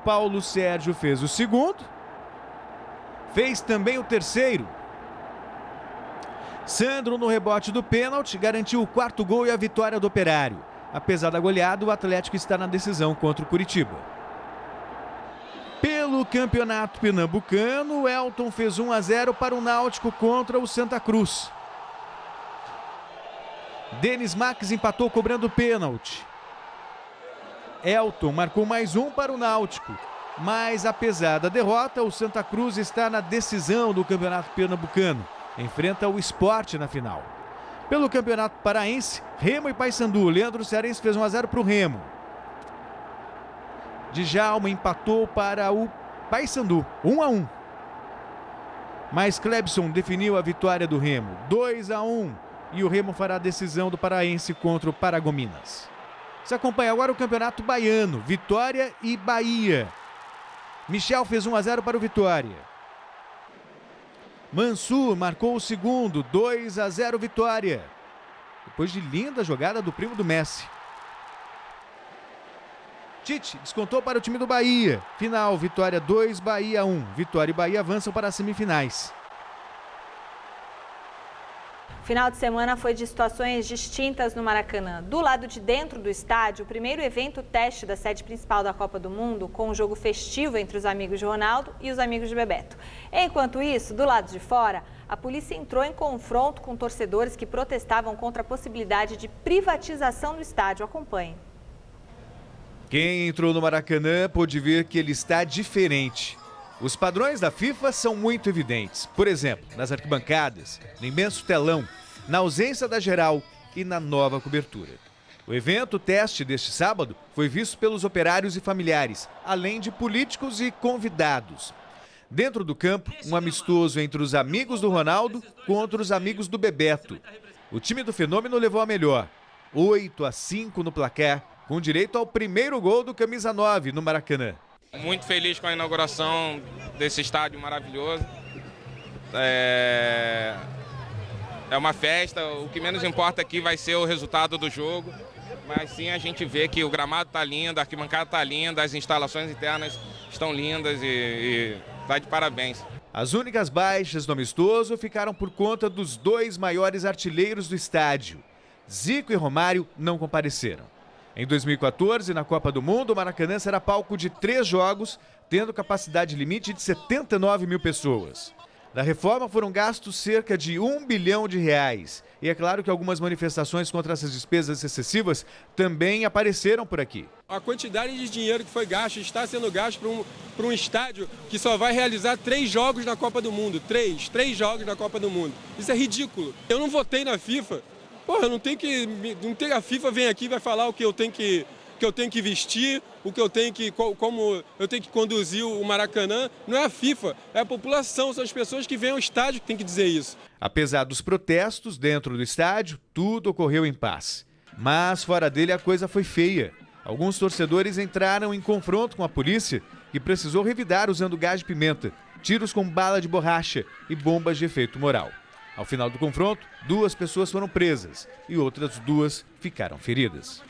Paulo Sérgio fez o segundo. Fez também o terceiro. Sandro, no rebote do pênalti, garantiu o quarto gol e a vitória do Operário. Apesar da goleada, o Atlético está na decisão contra o Curitiba. Pelo Campeonato Pernambucano, o Elton fez 1-0 para o Náutico contra o Santa Cruz. Denis Max empatou cobrando pênalti. Elton marcou mais um para o Náutico. Mas apesar da derrota, o Santa Cruz está na decisão do Campeonato Pernambucano. Enfrenta o Sport na final. Pelo Campeonato Paraense, Remo e Paysandu. Leandro Cearense fez 1-0 para o Remo. Djalma empatou para o Paysandu, 1-1. Mas Clebson definiu a vitória do Remo, 2-1. E o Remo fará a decisão do Paraense contra o Paragominas. Se acompanha agora o Campeonato Baiano, Vitória e Bahia. Michel fez 1-0 para o Vitória. Mansur marcou o segundo, 2-0 Vitória. Depois de linda jogada do primo do Messi. Tite descontou para o time do Bahia. Final, Vitória 2, Bahia 1. Vitória e Bahia avançam para as semifinais. Final de semana foi de situações distintas no Maracanã. Do lado de dentro do estádio, o primeiro evento teste da sede principal da Copa do Mundo, com um jogo festivo entre os amigos de Ronaldo e os amigos de Bebeto. Enquanto isso, do lado de fora, a polícia entrou em confronto com torcedores que protestavam contra a possibilidade de privatização do estádio. Acompanhe. Quem entrou no Maracanã pôde ver que ele está diferente. Os padrões da FIFA são muito evidentes. Por exemplo, nas arquibancadas, no imenso telão, na ausência da geral e na nova cobertura. O evento teste deste sábado foi visto pelos operários e familiares, além de políticos e convidados. Dentro do campo, um amistoso entre os amigos do Ronaldo contra os amigos do Bebeto. O time do Fenômeno levou a melhor, 8-5 no placar, com direito ao primeiro gol do camisa 9 no Maracanã. Muito feliz com a inauguração desse estádio maravilhoso. É uma festa, o que menos importa aqui vai ser o resultado do jogo. Mas sim, a gente vê que o gramado está lindo, a arquibancada está linda, as instalações internas estão lindas e tá de parabéns. As únicas baixas do amistoso ficaram por conta dos dois maiores artilheiros do estádio. Zico e Romário não compareceram. Em 2014, na Copa do Mundo, o Maracanã será palco de 3 jogos, tendo capacidade limite de 79 mil pessoas. Na reforma foram gastos cerca de R$1 bilhão. E é claro que algumas manifestações contra essas despesas excessivas também apareceram por aqui. A quantidade de dinheiro que foi gasto, está sendo gasto para um estádio que só vai realizar 3 jogos na Copa do Mundo. 3 jogos na Copa do Mundo. Isso é ridículo. Eu não votei na FIFA. Porra, não tem a FIFA vem aqui e vai falar o que eu tenho que vestir, o que eu tenho que, como eu tenho que conduzir o Maracanã. Não é a FIFA, é a população, são as pessoas que vêm ao estádio que tem que dizer isso. Apesar dos protestos dentro do estádio, tudo ocorreu em paz. Mas fora dele a coisa foi feia. Alguns torcedores entraram em confronto com a polícia, que precisou revidar usando gás de pimenta, tiros com bala de borracha e bombas de efeito moral. Ao final do confronto, 2 pessoas foram presas e outras 2 ficaram feridas.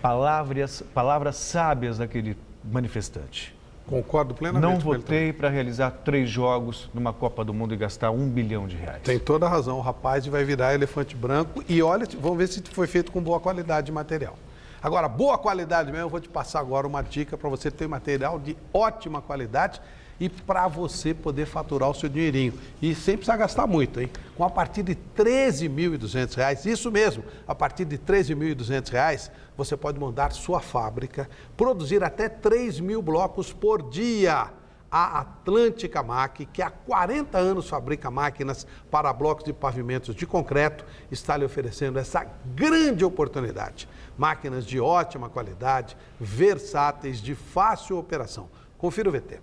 palavras sábias daquele manifestante. Concordo plenamente. Não votei para realizar 3 jogos numa Copa do Mundo e gastar R$1 bilhão. Tem toda a razão, o rapaz vai virar elefante branco e olha, vamos ver se foi feito com boa qualidade de material. Agora, boa qualidade mesmo, eu vou te passar agora uma dica para você ter material de ótima qualidade e para você poder faturar o seu dinheirinho. E sem precisar gastar muito, hein? Com a partir de R$ 13.200, isso mesmo, a partir de R$ 13.200, você pode mandar sua fábrica produzir até 3.000 blocos por dia. A Atlântica Mac, que há 40 anos fabrica máquinas para blocos de pavimentos de concreto, está lhe oferecendo essa grande oportunidade. Máquinas de ótima qualidade, versáteis, de fácil operação. Confira o VT.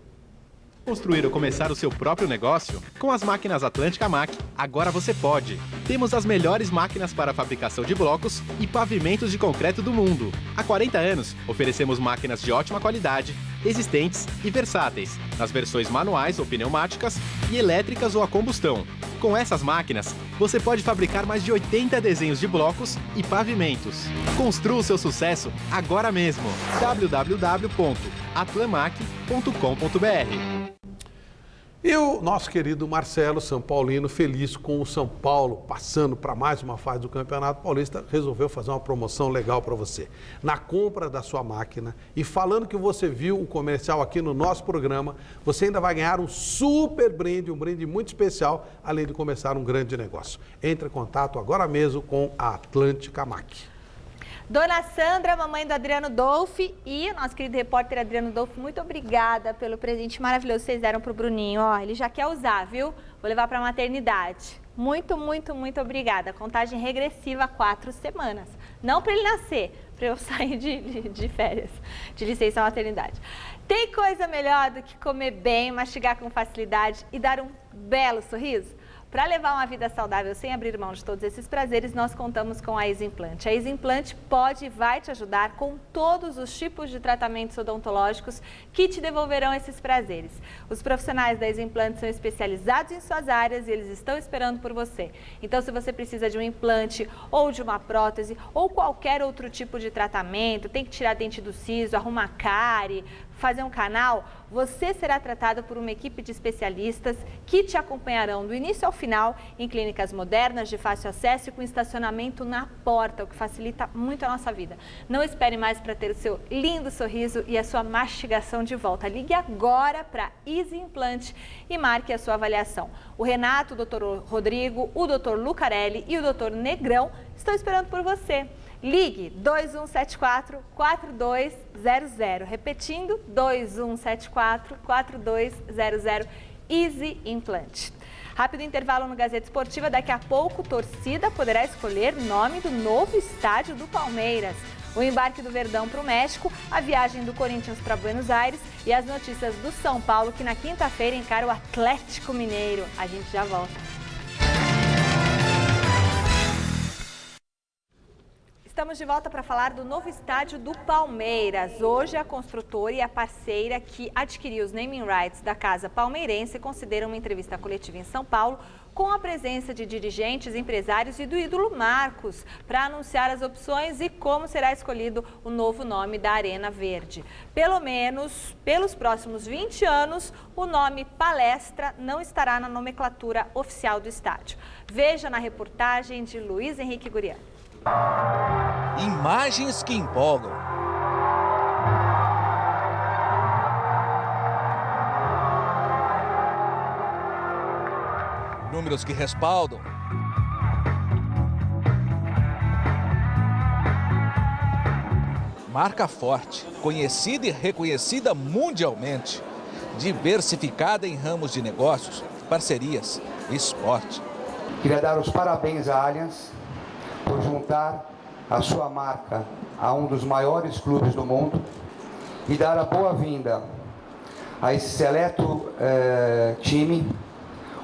Construir ou começar o seu próprio negócio? Com as máquinas Atlântica Mac, agora você pode. Temos as melhores máquinas para a fabricação de blocos e pavimentos de concreto do mundo. Há 40 anos, oferecemos máquinas de ótima qualidade, resistentes e versáteis, nas versões manuais ou pneumáticas e elétricas ou a combustão. Com essas máquinas, você pode fabricar mais de 80 desenhos de blocos e pavimentos. Construa o seu sucesso agora mesmo. www.atlamac.com.br. E o nosso querido Marcelo, São Paulino, feliz com o São Paulo, passando para mais uma fase do Campeonato Paulista, resolveu fazer uma promoção legal para você. Na compra da sua máquina e falando que você viu o comercial aqui no nosso programa, você ainda vai ganhar um super brinde, um brinde muito especial, além de começar um grande negócio. Entre em contato agora mesmo com a Atlântica Mac. Dona Sandra, mamãe do Adriano Dolfi e o nosso querido repórter Adriano Dolfi, muito obrigada pelo presente maravilhoso que vocês deram pro Bruninho. Ó, ele já quer usar, viu? Vou levar para a maternidade. Muito, muito, muito obrigada. Contagem regressiva, 4 semanas. Não para ele nascer, para eu sair de férias, de licença maternidade. Tem coisa melhor do que comer bem, mastigar com facilidade e dar um belo sorriso? Para levar uma vida saudável sem abrir mão de todos esses prazeres, nós contamos com a Easyimplante. A Easyimplante pode e vai te ajudar com todos os tipos de tratamentos odontológicos que te devolverão esses prazeres. Os profissionais da Easyimplante são especializados em suas áreas e eles estão esperando por você. Então, se você precisa de um implante ou de uma prótese ou qualquer outro tipo de tratamento, tem que tirar dente do siso, arrumar cárie, fazer um canal, você será tratado por uma equipe de especialistas que te acompanharão do início ao final em clínicas modernas, de fácil acesso e com estacionamento na porta, o que facilita muito a nossa vida. Não espere mais para ter o seu lindo sorriso e a sua mastigação de volta. Ligue agora para Easyimplante e marque a sua avaliação. O Renato, o Dr. Rodrigo, o Dr. Lucarelli e o Dr. Negrão estão esperando por você. Ligue 2174-4200, repetindo, 2174-4200, Easyimplante. Rápido intervalo no Gazeta Esportiva, daqui a pouco torcida poderá escolher nome do novo estádio do Palmeiras. O embarque do Verdão para o México, a viagem do Corinthians para Buenos Aires e as notícias do São Paulo, que na quinta-feira encara o Atlético Mineiro. A gente já volta. Estamos de volta para falar do novo estádio do Palmeiras. Hoje, a construtora e a parceira que adquiriu os naming rights da Casa Palmeirense concederam uma entrevista coletiva em São Paulo com a presença de dirigentes, empresários e do ídolo Marcos para anunciar as opções e como será escolhido o novo nome da Arena Verde. Pelo menos, pelos próximos 20 anos, o nome Palestra não estará na nomenclatura oficial do estádio. Veja na reportagem de Luiz Henrique Gurian. Imagens que empolgam. Números que respaldam. Marca forte, conhecida e reconhecida mundialmente. Diversificada em ramos de negócios, parcerias e esporte. Queria dar os parabéns à Allianz por juntar a sua marca a um dos maiores clubes do mundo e dar a boa-vinda a esse seleto time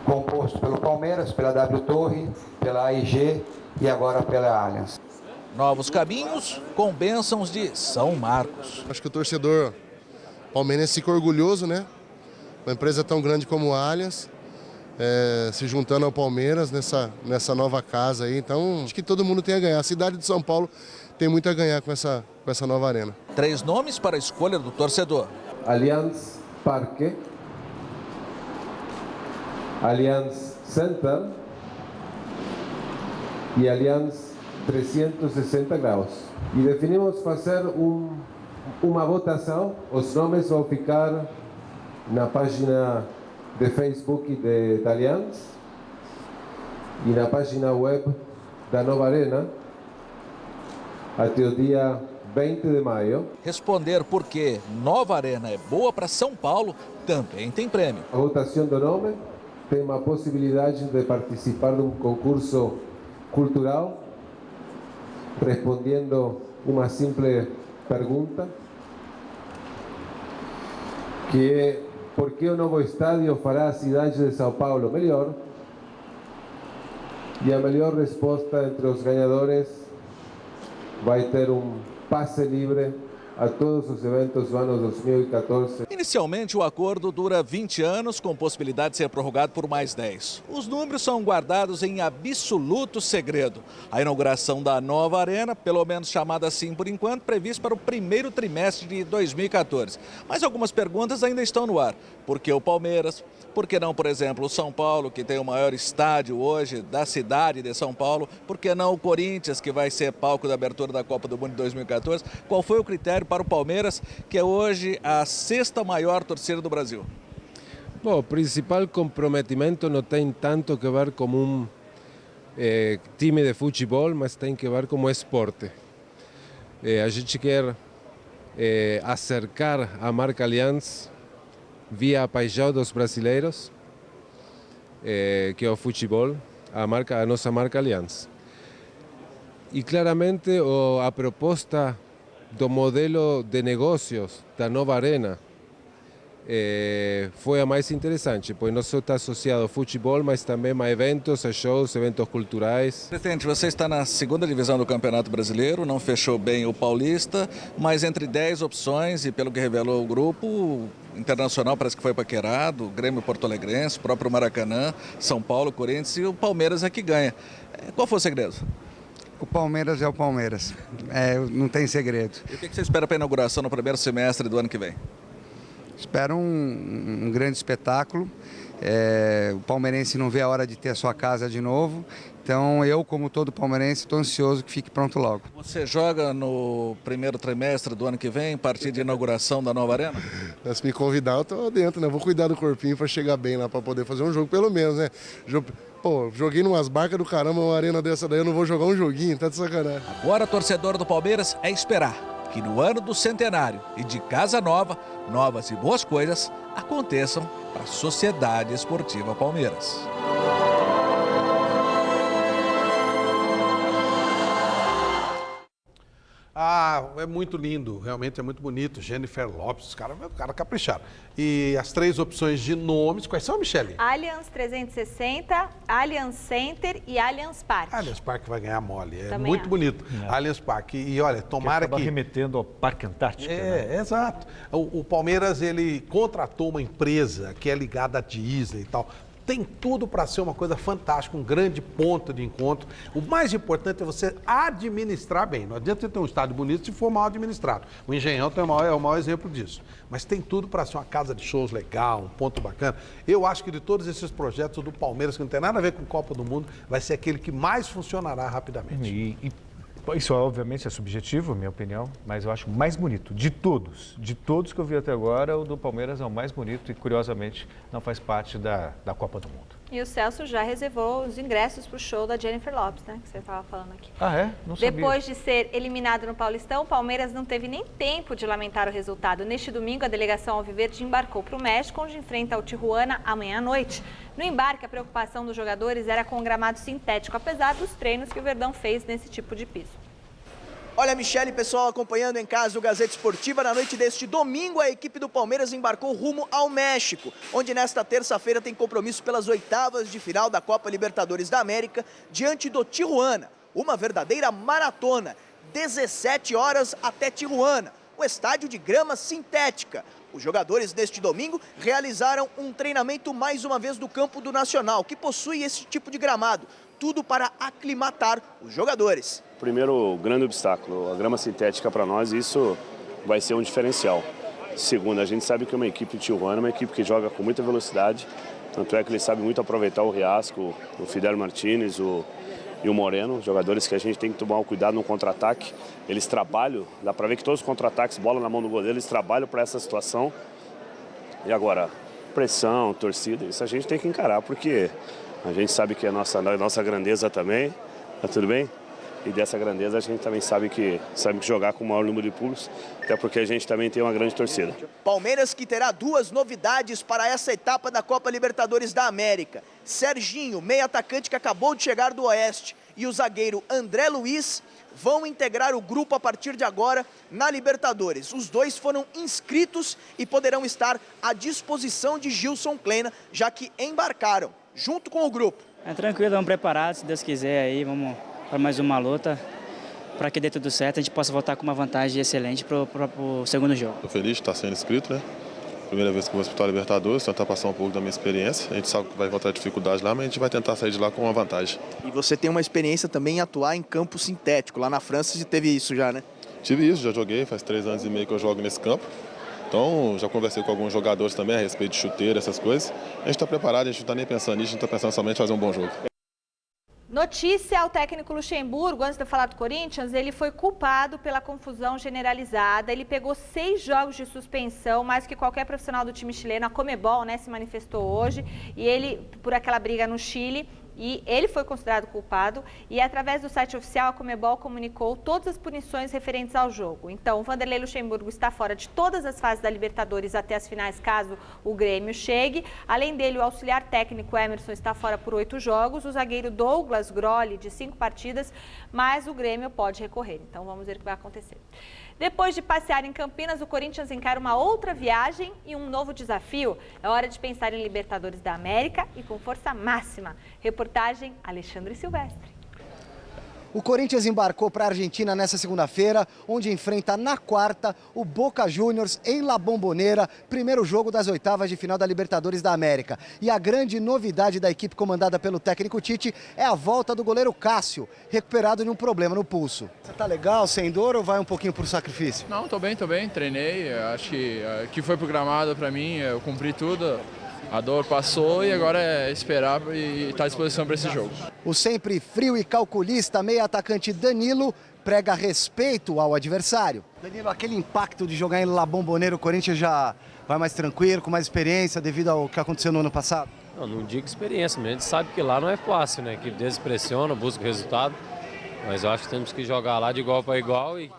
composto pelo Palmeiras, pela W Torre, pela AEG e agora pela Allianz. Novos caminhos com bênçãos de São Marcos. Acho que o torcedor palmeirense fica orgulhoso, né? Uma empresa tão grande como a Allianz se juntando ao Palmeiras nessa nova casa aí. Então, acho que todo mundo tem a ganhar. A cidade de São Paulo tem muito a ganhar com essa nova arena. 3 nomes para a escolha do torcedor. Allianz Parque, Allianz Center e Allianz 360 graus. E definimos fazer uma votação. Os nomes vão ficar na página de Facebook da Allianz e na página web da Nova Arena até o dia 20 de maio. Responder por que Nova Arena é boa para São Paulo também tem prêmio. A votação do nome tem uma possibilidade de participar de um concurso cultural, respondendo uma simples pergunta, que é: por que o novo estádio fará a cidade de São Paulo melhor? E a melhor resposta entre os ganhadores vai ter passe livre a todos os eventos do ano 2014. Inicialmente, o acordo dura 20 anos, com possibilidade de ser prorrogado por mais 10. Os números são guardados em absoluto segredo. A inauguração da nova arena, pelo menos chamada assim por enquanto, prevista para o primeiro trimestre de 2014. Mas algumas perguntas ainda estão no ar. Por que o Palmeiras? Por que não, por exemplo, o São Paulo, que tem o maior estádio hoje da cidade de São Paulo? Por que não o Corinthians, que vai ser palco da abertura da Copa do Mundo de 2014? Qual foi o critério para o Palmeiras, que é hoje a 6ª maior torcida do Brasil? Bom, o principal comprometimento não tem tanto que ver com um time de futebol, mas tem que ver com esporte. A gente quer acercar a marca Allianz via a paixão dos brasileiros, que é o futebol, a nossa marca Allianz. E claramente a proposta do modelo de negócios da nova arena foi a mais interessante, pois não só está associado ao futebol, mas também a eventos, a shows, eventos culturais. Presidente, você está na 2ª divisão do Campeonato Brasileiro, não fechou bem o Paulista, mas entre 10 opções, e pelo que revelou o grupo, o Internacional parece que foi paquerado, Grêmio Porto Alegrense, o próprio Maracanã, São Paulo, Corinthians, e o Palmeiras é que ganha. Qual foi o segredo? O Palmeiras é o Palmeiras, não tem segredo. E o que você espera para a inauguração no primeiro semestre do ano que vem? Espero um grande espetáculo. O palmeirense não vê a hora de ter a sua casa de novo. Então eu, como todo palmeirense, estou ansioso que fique pronto logo. Você joga no primeiro trimestre do ano que vem, a partir de inauguração da nova arena? Se me convidar, eu estou dentro, né? Vou cuidar do corpinho para chegar bem lá, para poder fazer um jogo, pelo menos, né? Pô, joguei numas barcas do caramba, uma arena dessa daí, eu não vou jogar um joguinho, tá de sacanagem. Agora, torcedor do Palmeiras, é esperar que no ano do centenário e de casa nova, novas e boas coisas aconteçam para a Sociedade Esportiva Palmeiras. É muito lindo, realmente é muito bonito. Jennifer Lopez, os caras capricharam. E as 3 opções de nomes, quais são, Michele? Allianz 360, Allianz Center e Allianz Parque. Allianz Parque vai ganhar mole, Também muito acho. bonito. Allianz Parque, e olha, tomara que... remetendo ao Parque Antártica. Né? Exato. O Palmeiras, ele contratou uma empresa que é ligada à Disney e tal. Tem tudo para ser uma coisa fantástica, um grande ponto de encontro. O mais importante é você administrar bem. Não adianta você ter um estádio bonito se for mal administrado. O Engenhão é o maior exemplo disso. Mas tem tudo para ser uma casa de shows legal, um ponto bacana. Eu acho que de todos esses projetos, o do Palmeiras, que não tem nada a ver com Copa do Mundo, vai ser aquele que mais funcionará rapidamente. Isso, obviamente, é subjetivo, minha opinião, mas eu acho o mais bonito de todos que eu vi até agora, o do Palmeiras é o mais bonito e, curiosamente, não faz parte da Copa do Mundo. E o Celso já reservou os ingressos para o show da Jennifer Lopez, né? Que você estava falando aqui. Ah, é? Não sabia. Depois de ser eliminado no Paulistão, o Palmeiras não teve nem tempo de lamentar o resultado. Neste domingo, a delegação alviverde embarcou para o México, onde enfrenta o Tijuana amanhã à noite. No embarque, a preocupação dos jogadores era com o gramado sintético, apesar dos treinos que o Verdão fez nesse tipo de piso. Olha, Michele, pessoal acompanhando em casa o Gazeta Esportiva, na noite deste domingo a equipe do Palmeiras embarcou rumo ao México, onde nesta terça-feira tem compromisso pelas 8ª de final da Copa Libertadores da América, diante do Tijuana. Uma verdadeira maratona, 17 horas até Tijuana, o estádio de grama sintética. Os jogadores deste domingo realizaram um treinamento mais uma vez no campo do Nacional, que possui esse tipo de gramado. Tudo para aclimatar os jogadores. Primeiro, grande obstáculo, a grama sintética para nós, isso vai ser um diferencial. Segundo, a gente sabe que uma equipe de Tijuana é uma equipe que joga com muita velocidade, tanto é que eles sabem muito aproveitar o Riasco, o Fidel Martínez e o Moreno, jogadores que a gente tem que tomar um cuidado no contra-ataque. Eles trabalham, dá para ver que todos os contra-ataques, bola na mão do goleiro, eles trabalham para essa situação. E agora, pressão, torcida, isso a gente tem que encarar, porque a gente sabe que é a nossa grandeza também, tá tudo bem? E dessa grandeza a gente também sabe que jogar com o maior número de públicos, até porque a gente também tem uma grande torcida. Palmeiras que terá duas novidades para essa etapa da Copa Libertadores da América. Serginho, meio atacante que acabou de chegar do Oeste, e o zagueiro André Luiz vão integrar o grupo a partir de agora na Libertadores. Os dois foram inscritos e poderão estar à disposição de Gilson Kleina, já que embarcaram junto com o grupo. É tranquilo, vamos preparar, se Deus quiser aí, vamos para mais uma luta, para que dê tudo certo, a gente possa voltar com uma vantagem excelente para o segundo jogo. Estou feliz de estar sendo inscrito, né? Primeira vez que vou disputar a Libertadores, tentar passar um pouco da minha experiência. A gente sabe que vai encontrar dificuldade lá, mas a gente vai tentar sair de lá com uma vantagem. E você tem uma experiência também em atuar em campo sintético, lá na França você teve isso já, né? Tive isso, já joguei, faz 3 anos e meio que eu jogo nesse campo. Então, já conversei com alguns jogadores também a respeito de chuteira, essas coisas. A gente está preparado, a gente não está nem pensando nisso, a gente está pensando somente em fazer um bom jogo. Notícia ao técnico Luxemburgo, antes de eu falar do Corinthians, ele foi culpado pela confusão generalizada. Ele pegou 6 jogos de suspensão, mais que qualquer profissional do time chileno. A Conmebol, né, se manifestou hoje, e ele, por aquela briga no Chile, e ele foi considerado culpado. E através do site oficial, a Conmebol comunicou todas as punições referentes ao jogo. Então, o Vanderlei Luxemburgo está fora de todas as fases da Libertadores até as finais, caso o Grêmio chegue. Além dele, o auxiliar técnico Emerson está fora por 8 jogos, o zagueiro Douglas Grolli de 5 partidas, mas o Grêmio pode recorrer. Então, vamos ver o que vai acontecer. Depois de passear em Campinas, o Corinthians encara uma outra viagem e um novo desafio. É hora de pensar em Libertadores da América e com força máxima. Reportagem Alexandre Silvestre. O Corinthians embarcou para a Argentina nessa segunda-feira, onde enfrenta na quarta o Boca Juniors em La Bombonera, primeiro jogo das oitavas de final da Libertadores da América. E a grande novidade da equipe comandada pelo técnico Tite é a volta do goleiro Cássio, recuperado de um problema no pulso. Você tá legal, sem dor, ou vai um pouquinho por sacrifício? Não, tô bem, treinei, acho que foi programado para mim, eu cumpri tudo. A dor passou e agora é esperar e estar à disposição para esse jogo. O sempre frio e calculista meio atacante Danilo prega respeito ao adversário. Danilo, aquele impacto de jogar em La Bombonera, o Corinthians já vai mais tranquilo, com mais experiência devido ao que aconteceu no ano passado? Não digo experiência, mas a gente sabe que lá não é fácil, né? Que eles pressionam, buscam resultado. Mas eu acho que temos que jogar lá de igual para igual e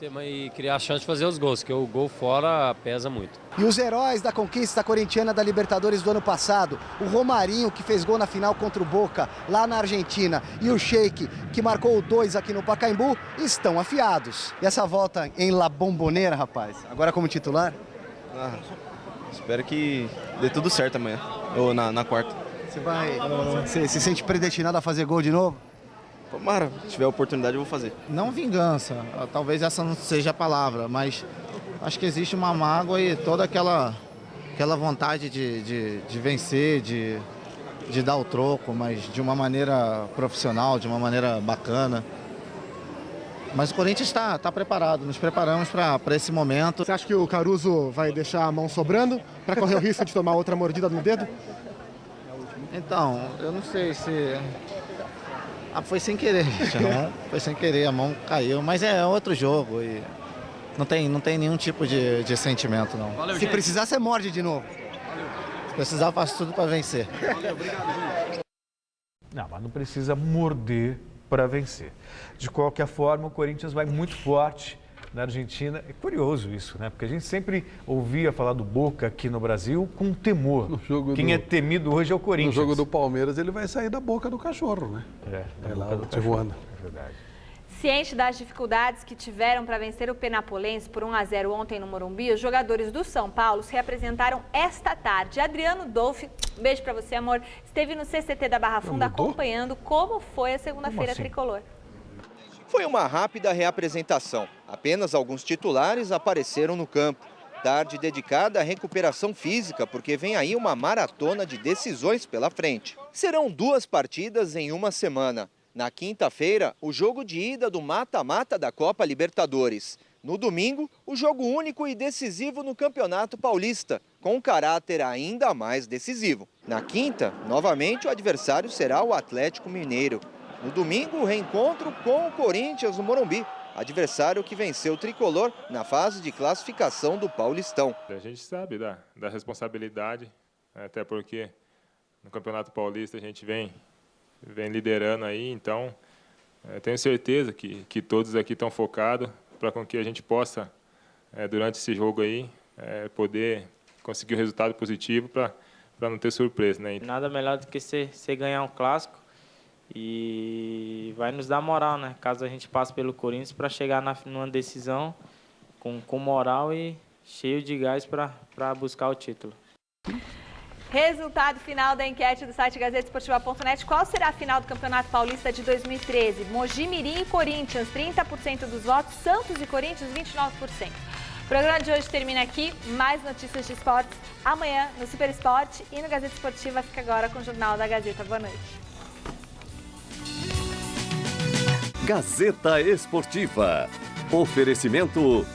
criar a chance de fazer os gols, porque o gol fora pesa muito. E os heróis da conquista corintiana da Libertadores do ano passado, o Romarinho, que fez gol na final contra o Boca, lá na Argentina, e o Sheik, que marcou o 2 aqui no Pacaembu, estão afiados. E essa volta em La Bombonera, rapaz, agora como titular? Espero que dê tudo certo amanhã, ou na quarta. Você se sente predestinado a fazer gol de novo? Tomara, se tiver oportunidade eu vou fazer. Não vingança, talvez essa não seja a palavra, mas acho que existe uma mágoa e toda aquela vontade de vencer, de dar o troco, mas de uma maneira profissional, de uma maneira bacana. Mas o Corinthians está preparado, nos preparamos para esse momento. Você acha que o Caruso vai deixar a mão sobrando para correr o risco de tomar outra mordida no dedo? Então, eu não sei se... foi sem querer, foi sem querer, a mão caiu, mas é outro jogo e não tem nenhum tipo de sentimento, não. Valeu, se precisar, você morde de novo. Se precisar, eu faço tudo para vencer. Valeu, obrigado. Não, mas não precisa morder para vencer. De qualquer forma, o Corinthians vai muito forte na Argentina. É curioso isso, né? Porque a gente sempre ouvia falar do Boca aqui no Brasil com temor. Quem é temido hoje é o Corinthians. No jogo do Palmeiras ele vai sair da boca do cachorro, né? É lá do Tijuana. É verdade. Ciente das dificuldades que tiveram para vencer o Penapolense por 1-0 ontem no Morumbi, os jogadores do São Paulo se reapresentaram esta tarde. Adriano Dolfi, um beijo para você, amor, esteve no CCT da Barra Funda acompanhando como foi a segunda-feira tricolor. Foi uma rápida reapresentação. Apenas alguns titulares apareceram no campo. Tarde dedicada à recuperação física, porque vem aí uma maratona de decisões pela frente. Serão 2 partidas em uma semana. Na quinta-feira, o jogo de ida do mata-mata da Copa Libertadores. No domingo, o jogo único e decisivo no Campeonato Paulista, com um caráter ainda mais decisivo. Na quinta, novamente, o adversário será o Atlético Mineiro. No domingo, o reencontro com o Corinthians no Morumbi, adversário que venceu o tricolor na fase de classificação do Paulistão. A gente sabe da responsabilidade, até porque no Campeonato Paulista a gente vem liderando aí, então tenho certeza que todos aqui estão focados para com que a gente possa, durante esse jogo aí, poder conseguir um resultado positivo para não ter surpresa, né? Nada melhor do que você ganhar um clássico e vai nos dar moral, né? Caso a gente passe pelo Corinthians, para chegar numa decisão com moral e cheio de gás para buscar o título. Resultado final da enquete do site gazetesportiva.net. Qual será a final do Campeonato Paulista de 2013? Mogi Mirim e Corinthians, 30% dos votos. Santos e Corinthians, 29%. O programa de hoje termina aqui. Mais notícias de esportes amanhã no Super Esporte e no Gazeta Esportiva. Fica agora com o Jornal da Gazeta. Boa noite. Gazeta Esportiva. Oferecimento